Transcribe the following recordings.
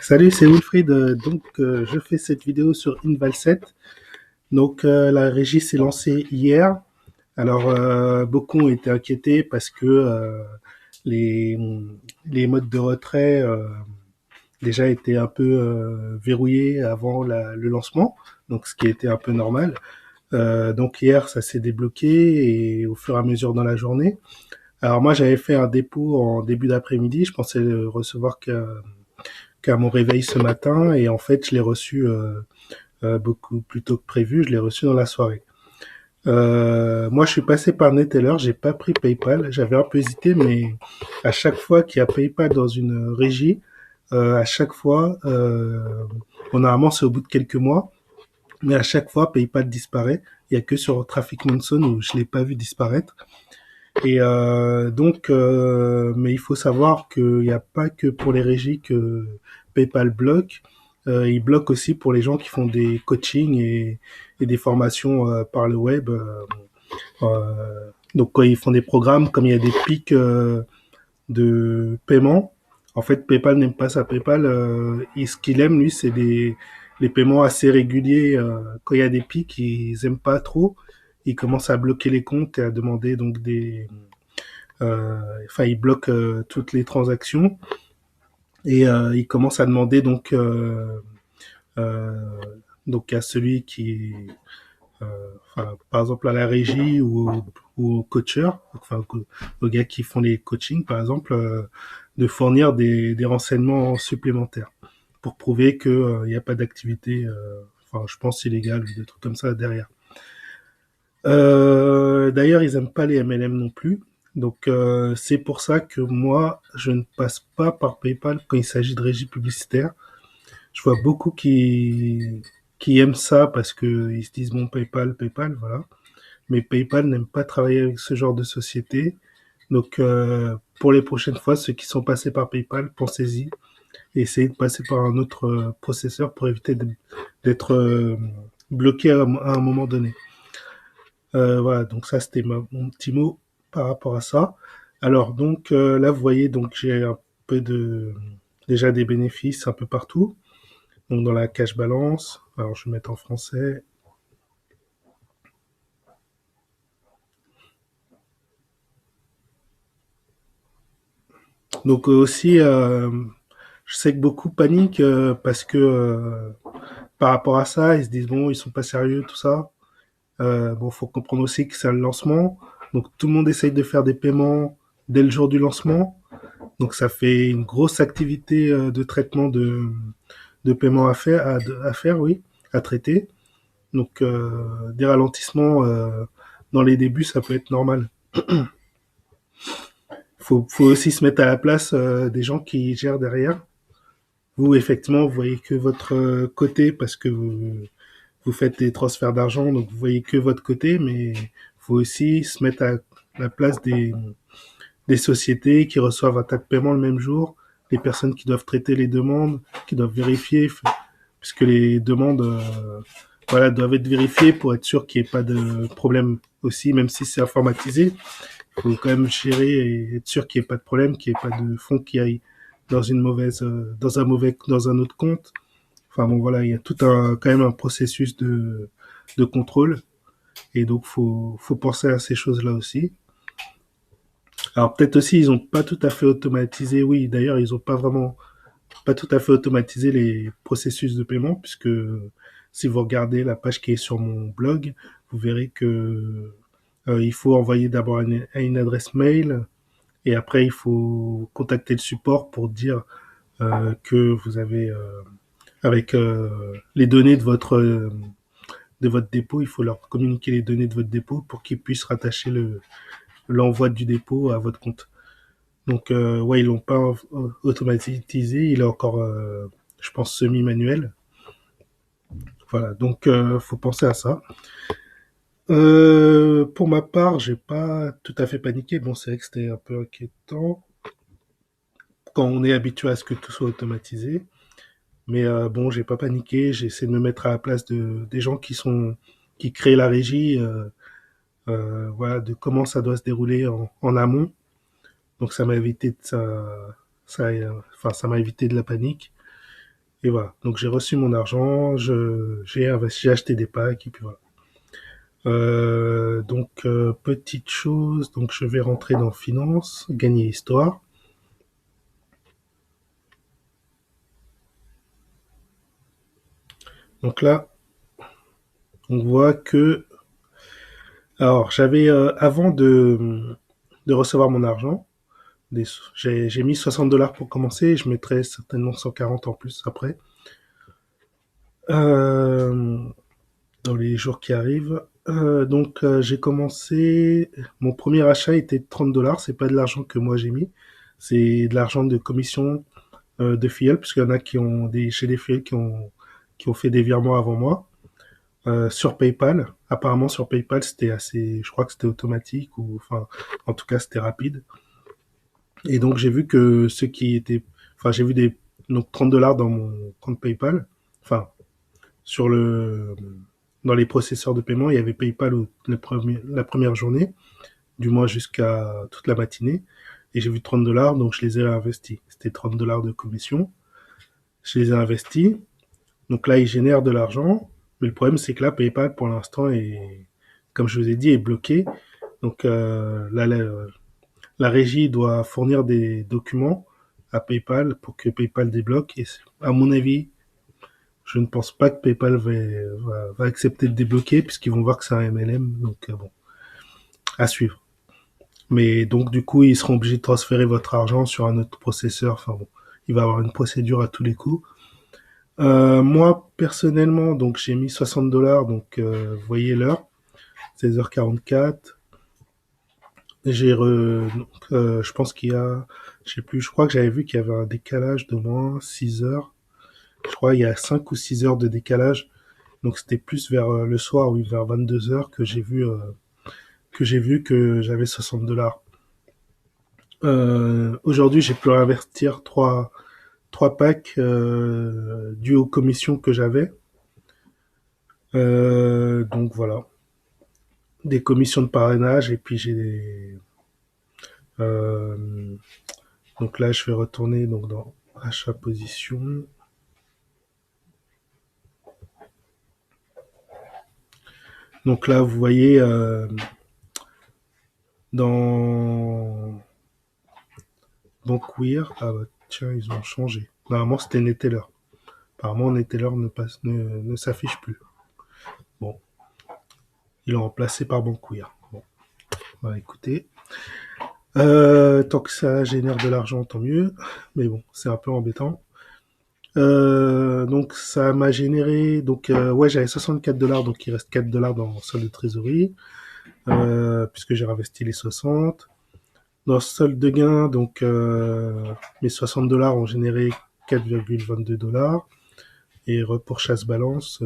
Salut, c'est Wilfried. Je fais cette vidéo sur Invalset. La régie s'est lancée hier. Beaucoup ont été inquiétés parce que les, les modes de retrait déjà étaient un peu verrouillés avant le lancement, donc ce qui était un peu normal. Donc hier, ça s'est débloqué et au fur et à mesure dans la journée. Alors moi, j'avais fait un dépôt en début d'après-midi. Je pensais le recevoir qu'à mon réveil ce matin et en fait, je l'ai reçu beaucoup plus tôt que prévu. Je l'ai reçu dans la soirée. Moi, je suis passé par Neteller, j'ai pas pris PayPal. J'avais un peu hésité, mais à chaque fois qu'il y a PayPal dans une régie, à chaque fois, bon, normalement c'est au bout de quelques mois, mais à chaque fois PayPal disparaît. Il y a que sur Traffic Monsoon où je l'ai pas vu disparaître. Mais il faut savoir qu'il n'y a pas que pour les régies que PayPal bloque. Il bloque aussi pour les gens qui font des coachings et des formations par le web. Donc quand ils font des programmes, comme il y a des pics de paiement, en fait PayPal n'aime pas ça. PayPal, ce qu'il aime lui, c'est les paiements assez réguliers. Quand il y a des pics, ils aiment pas trop. Ils commencent à bloquer les comptes et à demander il bloque toutes les transactions et il commence à demander euh, donc à celui qui euh, par exemple à la régie ou au coacheur, aux gars qui font les coachings par exemple, de fournir des renseignements supplémentaires pour prouver qu'il n'y a pas d'activité, je pense illégale ou des trucs comme ça derrière. D'ailleurs, ils aiment pas les MLM non plus. C'est pour ça que moi, je ne passe pas par PayPal quand il s'agit de régie publicitaire. Je vois beaucoup qui aiment ça parce que ils se disent bon PayPal, voilà. Mais PayPal n'aime pas travailler avec ce genre de société. Pour les prochaines fois, ceux qui sont passés par PayPal, pensez-y et essayez de passer par un autre processeur pour éviter d'être bloqué à un moment donné. Voilà, donc ça c'était mon petit mot par rapport à ça. Là, vous voyez, donc j'ai un peu de déjà des bénéfices un peu partout. Donc dans la cash balance, alors je vais mettre en français. Je sais que beaucoup paniquent parce que par rapport à ça, ils se disent bon, ils sont pas sérieux, tout ça. Bon, faut comprendre aussi que c'est un lancement, donc tout le monde essaye de faire des paiements dès le jour du lancement. Donc ça fait une grosse activité de traitement de paiement à faire, oui, à traiter. Des ralentissements dans les débuts, ça peut être normal. Faut aussi se mettre à la place des gens qui gèrent derrière. Vous, effectivement, vous voyez que votre côté parce que vous faites des transferts d'argent, donc vous voyez que votre côté, mais faut aussi se mettre à la place des sociétés qui reçoivent un tas de paiements le même jour, les personnes qui doivent traiter les demandes, qui doivent vérifier, puisque les demandes voilà, doivent être vérifiées pour être sûr qu'il n'y ait pas de problème aussi, même si c'est informatisé. Il faut quand même gérer et être sûr qu'il n'y ait pas de problème, qu'il n'y ait pas de fonds qui aillent dans une mauvaise, dans un autre compte. Enfin bon, voilà, il y a quand même un processus de contrôle et donc faut penser à ces choses-là aussi. Alors peut-être aussi ils ont pas tout à fait automatisé. Oui, d'ailleurs ils ont pas tout à fait automatisé les processus de paiement puisque si vous regardez la page qui est sur mon blog, vous verrez que il faut envoyer d'abord à une adresse mail et après il faut contacter le support pour dire que vous avez avec les données de votre dépôt, il faut leur communiquer les données de votre dépôt pour qu'ils puissent rattacher l'envoi du dépôt à votre compte. Ouais, ils l'ont pas automatisé, il est encore, je pense, semi-manuel. Voilà, faut penser à ça. Pour ma part, j'ai pas tout à fait paniqué. Bon, c'est vrai que c'était un peu inquiétant quand on est habitué à ce que tout soit automatisé. Mais bon, j'ai pas paniqué. J'ai essayé de me mettre à la place des gens qui créent la régie, voilà, de comment ça doit se dérouler en amont. Donc ça m'a évité de ça m'a évité de la panique. Et voilà. Donc j'ai reçu mon argent, j'ai acheté des packs et puis voilà. Petite chose, donc je vais rentrer dans finance, gagner histoire. Donc là, on voit que, alors j'avais avant de recevoir mon argent, j'ai mis 60 $ pour commencer, et je mettrai certainement 140 en plus après. Euh, dans les jours qui arrivent. J'ai commencé. Mon premier achat était de 30 $. C'est pas de l'argent que moi j'ai mis, c'est de l'argent de commission de filleul, puisqu'il y en a qui ont chez des filles qui ont fait des virements avant moi sur PayPal. Apparemment sur PayPal c'était assez, je crois que c'était automatique ou enfin en tout cas c'était rapide. Et donc j'ai vu que ceux qui étaient, enfin j'ai vu des donc 30 $ dans mon compte PayPal. Enfin sur le dans les processeurs de paiement, il y avait PayPal la première journée, du mois jusqu'à toute la matinée. Et j'ai vu 30 $, donc je les ai investis. C'était 30 $ de commission. Je les ai investis. Donc là, ils génèrent de l'argent. Mais le problème, c'est que là, PayPal, pour l'instant, est, comme je vous ai dit, est bloqué. Donc la régie doit fournir des documents à PayPal pour que PayPal débloque. Et à mon avis, je ne pense pas que PayPal va accepter de débloquer puisqu'ils vont voir que c'est un MLM. Donc bon, à suivre. Mais donc du coup, ils seront obligés de transférer votre argent sur un autre processeur. Enfin bon, il va y avoir une procédure à tous les coups. Moi personnellement, donc j'ai mis 60 $. Donc vous voyez l'heure, 16h44. Je pense qu'il y a, je sais plus, je crois que j'avais vu qu'il y avait un décalage de moins 6 heures. Je crois qu'il y a 5 ou 6 heures de décalage. Donc c'était plus vers le soir, oui, vers 22 heures que j'ai vu que j'avais 60 $. Aujourd'hui, j'ai pu investir trois packs dus aux commissions que j'avais. Donc voilà, des commissions de parrainage et puis j'ai euh, donc là je vais retourner donc dans achat position. Donc là vous voyez dans Bankwire, ah bah, tiens ils ont changé. Normalement c'était Neteller. Apparemment Neteller ne s'affiche plus. Bon, ils l'ont remplacé par Bankwire. Bon, bah écoutez. Tant que ça génère de l'argent, tant mieux. Mais bon, c'est un peu embêtant. Donc ça m'a généré. Donc ouais, j'avais 64 $, donc il reste 4 $ dans le solde de trésorerie, puisque j'ai réinvesti les 60. Dans le solde de gain, donc mes 60 $ ont généré 4,22 $. Et pour chasse balance,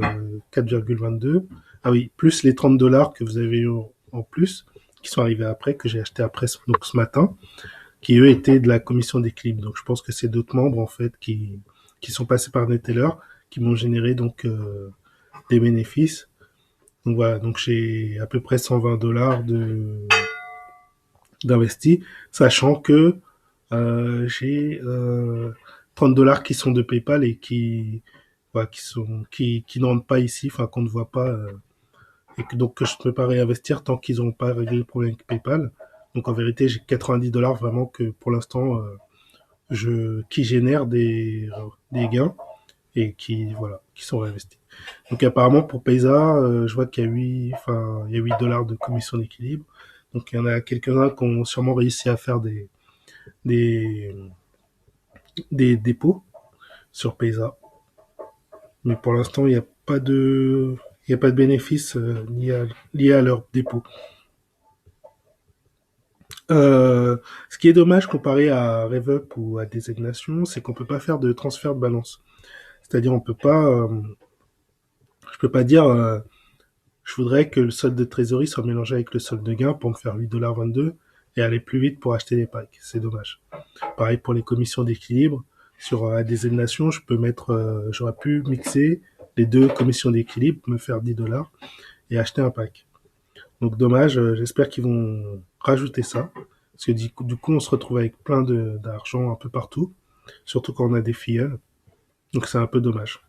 4,22. Ah oui, plus les 30 $ que vous avez eu en plus, qui sont arrivés après, que j'ai acheté après donc ce matin, qui eux étaient de la commission d'équilibre. Donc je pense que c'est d'autres membres en fait qui sont passés par Neteller, qui m'ont généré donc des bénéfices. Donc voilà, donc j'ai à peu près 120 $ d'investis, sachant que j'ai 30 $ qui sont de PayPal et qui voilà, qui ne rentrent pas ici, enfin qu'on ne voit pas et que donc que je ne peux pas réinvestir tant qu'ils n'ont pas réglé le problème avec PayPal. Donc en vérité, j'ai 90 $ vraiment que pour l'instant qui génèrent des gains et qui voilà qui sont réinvestis. Donc apparemment pour Paysa, je vois qu'il y a 8 $ de commission d'équilibre. Donc il y en a quelques-uns qui ont sûrement réussi à faire des, des dépôts sur Paysa. Mais pour l'instant, il y a pas de bénéfice lié à leur dépôt. Ce qui est dommage comparé à RevUp ou à Désignation, c'est qu'on peut pas faire de transfert de balance. C'est-à-dire, je peux pas dire, je voudrais que le solde de trésorerie soit mélangé avec le solde de gain pour me faire 8,22 $ et aller plus vite pour acheter des packs. C'est dommage. Pareil pour les commissions d'équilibre. Sur Désignation, j'aurais pu mixer les deux commissions d'équilibre, me faire 10 $ et acheter un pack. Donc dommage, j'espère qu'ils vont rajouter ça. Parce que du coup, on se retrouve avec plein d'argent un peu partout. Surtout quand on a des filleuls. Donc c'est un peu dommage.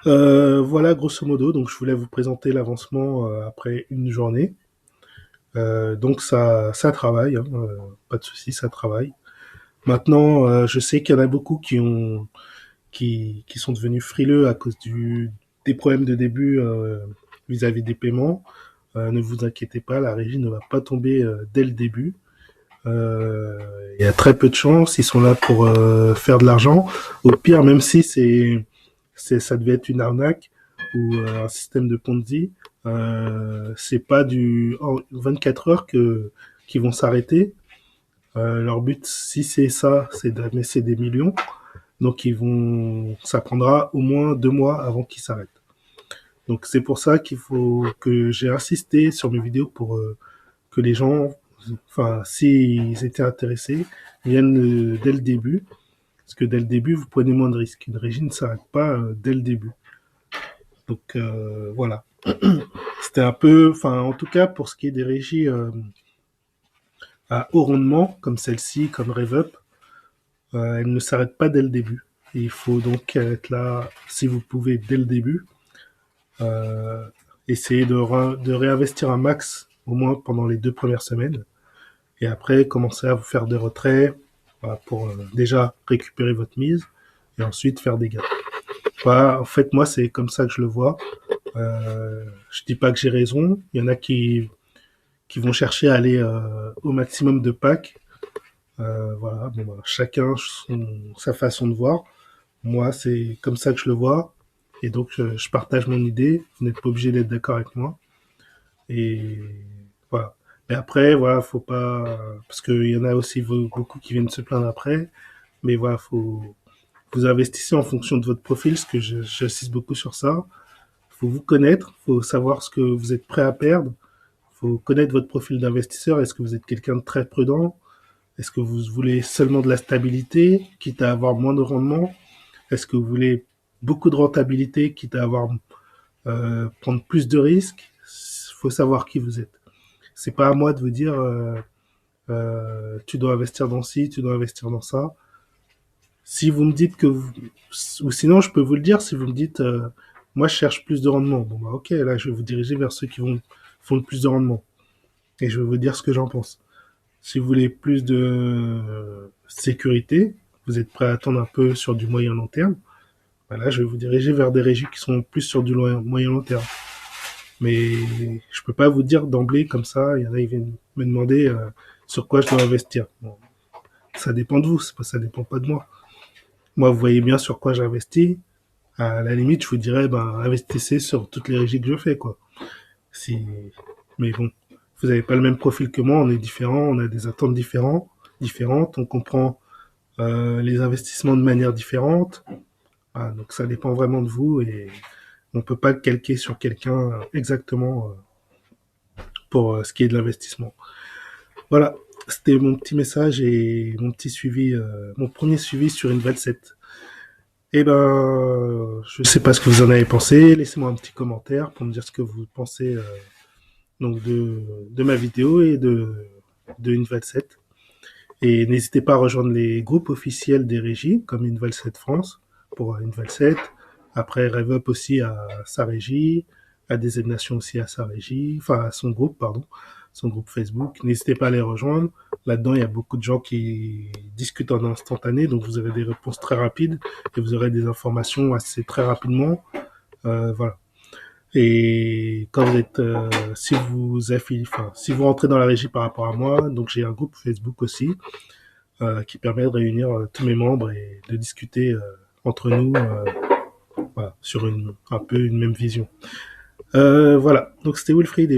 Voilà grosso modo, donc je voulais vous présenter l'avancement après une journée. Donc ça travaille, hein, pas de souci, ça travaille. Maintenant, je sais qu'il y en a beaucoup qui sont devenus frileux à cause des problèmes de début vis-à-vis des paiements. Ne vous inquiétez pas, la régie ne va pas tomber dès le début. Il y a très peu de chances, ils sont là pour faire de l'argent. Au pire, même si ça devait être une arnaque ou un système de Ponzi, c'est pas en 24 heures qu'ils vont s'arrêter. Leur but, si c'est ça, c'est d'amasser des millions. Donc ça prendra au moins 2 mois avant qu'ils s'arrêtent. Donc c'est pour ça qu'il faut que j'ai insisté sur mes vidéos pour que les gens, enfin, s'ils étaient intéressés, viennent dès le début. Parce que dès le début, vous prenez moins de risques. Une régie ne s'arrête pas dès le début. Donc voilà. C'était un peu, enfin, en tout cas, pour ce qui est des régies à haut rendement, comme celle-ci, comme RevUp, elles ne s'arrêtent pas dès le début. Et il faut donc être là, si vous pouvez, dès le début. Euh, Essayer de réinvestir un max, au moins pendant les 2 premières semaines. Et après, commencer à vous faire des retraits voilà, pour déjà récupérer votre mise et ensuite faire des gains. Voilà, en fait, moi, c'est comme ça que je le vois. Je dis pas que j'ai raison. Il y en a qui vont chercher à aller au maximum de packs. Voilà, bon, bah, chacun sa façon de voir. Moi, c'est comme ça que je le vois. Et donc, je partage mon idée. Vous n'êtes pas obligé d'être d'accord avec moi. Et voilà. Mais après, voilà, faut pas, parce qu'il y en a aussi beaucoup qui viennent se plaindre après. Mais voilà, vous investissez en fonction de votre profil, parce que j'insiste beaucoup sur ça. Faut vous connaître, faut savoir ce que vous êtes prêt à perdre. Faut connaître votre profil d'investisseur. Est-ce que vous êtes quelqu'un de très prudent? Est-ce que vous voulez seulement de la stabilité, quitte à avoir moins de rendement? Est-ce que vous voulez beaucoup de rentabilité, quitte à prendre plus de risques? Faut savoir qui vous êtes. C'est pas à moi de vous dire tu dois investir dans ci, tu dois investir dans ça. Si vous me dites ou sinon je peux vous le dire, si vous me dites moi je cherche plus de rendement, bon bah ok, là je vais vous diriger vers ceux qui font le plus de rendement et je vais vous dire ce que j'en pense. Si vous voulez plus de sécurité, vous êtes prêt à attendre un peu sur du moyen long terme, bah là je vais vous diriger vers des régies qui sont plus sur du moyen long terme. Mais je peux pas vous dire d'emblée comme ça. Il y en a qui viennent me demander sur quoi je dois investir. Bon, ça dépend de vous, ça dépend pas de moi. Moi, vous voyez bien sur quoi j'investis. À la limite, je vous dirais, ben, investissez sur toutes les régies que je fais, quoi. Si, mais bon, vous n'avez pas le même profil que moi, on est différents, on a des attentes différentes, on comprend les investissements de manière différente. Ah, donc ça dépend vraiment de vous et on peut pas le calquer sur quelqu'un exactement pour ce qui est de l'investissement. Voilà, c'était mon petit message et mon petit suivi, mon premier suivi sur une Val 7. Eh ben, je sais pas ce que vous en avez pensé. Laissez-moi un petit commentaire pour me dire ce que vous pensez donc de ma vidéo et de Inval7. Et n'hésitez pas à rejoindre les groupes officiels des régies, comme Inval7 France pour Inval7. Après, RevUp aussi à sa régie, ADZ Nation aussi à sa régie, enfin à son groupe, pardon, son groupe Facebook. N'hésitez pas à les rejoindre. Là-dedans, il y a beaucoup de gens qui discutent en instantané, donc vous avez des réponses très rapides et vous aurez des informations assez très rapidement. Voilà. Et quand vous êtes, si vous rentrez dans la régie par rapport à moi, donc j'ai un groupe Facebook aussi qui permet de réunir tous mes membres et de discuter entre nous voilà, sur un peu une même vision. Voilà, donc c'était Wilfried.